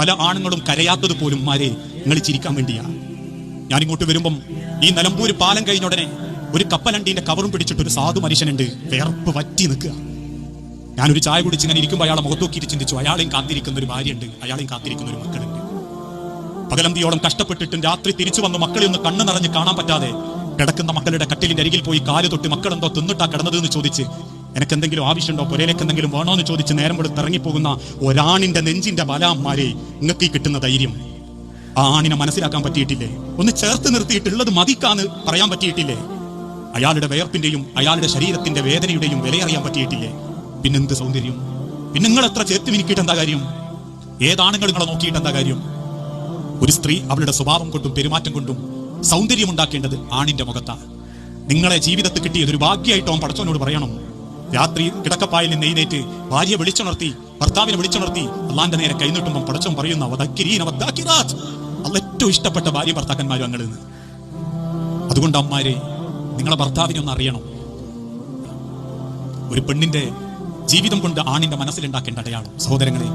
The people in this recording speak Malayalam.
പല ആണുങ്ങളും കരയാത്തത് പോലും മാരെ നിങ്ങൾ ചിരിക്കാൻ വേണ്ടിയാ. ഞാനിങ്ങോട്ട് വരുമ്പം ഈ നിലമ്പൂര് പാലം കഴിഞ്ഞ ഉടനെ ഒരു കപ്പലണ്ടീന്റെ കവറും പിടിച്ചിട്ട് ഒരു സാധു മനുഷ്യനുണ്ട്, വിയർപ്പ് വറ്റി നിൽക്കുക. ഞാനൊരു ചായ കുടിച്ച് ഇങ്ങനെ ഇരിക്കുമ്പോൾ അയാളെ മുഖത്തോക്കിയിട്ട് ചിന്തിച്ചു, അയാളെയും കാത്തിരിക്കുന്ന ഒരു ഭാര്യയുണ്ട്, അയാളെയും കാത്തിരിക്കുന്ന ഒരു മക്കളുണ്ട്. പകലന്തിയോളം കഷ്ടപ്പെട്ടിട്ടും രാത്രി തിരിച്ചു വന്ന് മക്കളെ ഒന്ന് കണ്ണു നിറഞ്ഞ് കാണാൻ പറ്റാതെ കിടക്കുന്ന മക്കളുടെ കട്ടിലിന്റെ അരികിൽ പോയി കാല് തൊട്ട് മക്കളെന്തോ തിന്നിട്ടാ കിടന്നത് എന്ന് ചോദിച്ച്, എനിക്ക് എന്തെങ്കിലും ആവശ്യമുണ്ടോ, പുരയിലേക്ക് എന്തെങ്കിലും വേണോ എന്ന് ചോദിച്ച് നേരം കൊടുത്ത് ഇറങ്ങിപ്പോകുന്ന ഒരാണിന്റെ നെഞ്ചിന്റെ ബലാന്മാരെ നിങ്ങൾക്ക് ഈ കിട്ടുന്ന ധൈര്യം ആ ആണിനെ മനസ്സിലാക്കാൻ പറ്റിയിട്ടില്ലേ? ഒന്ന് ചേർത്ത് നിർത്തിയിട്ടുള്ളത് മതിക്കാന്ന് പറയാൻ പറ്റിയിട്ടില്ലേ? അയാളുടെ വിയർപ്പിന്റെയും അയാളുടെ ശരീരത്തിന്റെ വേദനയുടെയും വിലയറിയാൻ പറ്റിയിട്ടില്ലേ? പിന്നെന്ത് സൗന്ദര്യം? പിന്നെ നിങ്ങൾ എത്ര ചേർത്ത് മിനിക്കിയിട്ട് എന്താ കാര്യം? ഏതാണുങ്ങൾ നിങ്ങളെ നോക്കിയിട്ട് എന്താ കാര്യം? ഒരു സ്ത്രീ അവളുടെ സ്വഭാവം കൊണ്ടും പെരുമാറ്റം കൊണ്ടും സൗന്ദര്യം ഉണ്ടാക്കേണ്ടത് ആണിന്റെ മുഖത്താണ്. നിങ്ങളെ ജീവിതത്തിൽ കിട്ടിയത് ഒരു ഭാഗ്യമായിട്ട് അവൻ പടച്ചവനോട് പറയണം. രാത്രി കിടക്കപ്പായിൽ നിന്ന് എഴുന്നേറ്റ് ഭാര്യയെ വിളിച്ചുണർത്തി, ഭർത്താവിനെ വിളിച്ചുണർത്തി അള്ളാന്റെ നേരെ കൈനീട്ടുമ്പോൾ പടച്ചവൻ പറയുന്ന അള്ള ഏറ്റവും ഇഷ്ടപ്പെട്ട ഭാര്യ ഭർത്താക്കന്മാരും അങ്ങനെ. അതുകൊണ്ട് അമ്മാരെ, നിങ്ങളെ ഭർത്താവിനെ ഒന്ന് അറിയണം. ഒരു പെണ്ണിന്റെ ജീവിതം കൊണ്ട് ആണിന്റെ മനസ്സിലുണ്ടാക്കേണ്ട അടയാളം സഹോദരങ്ങളെ.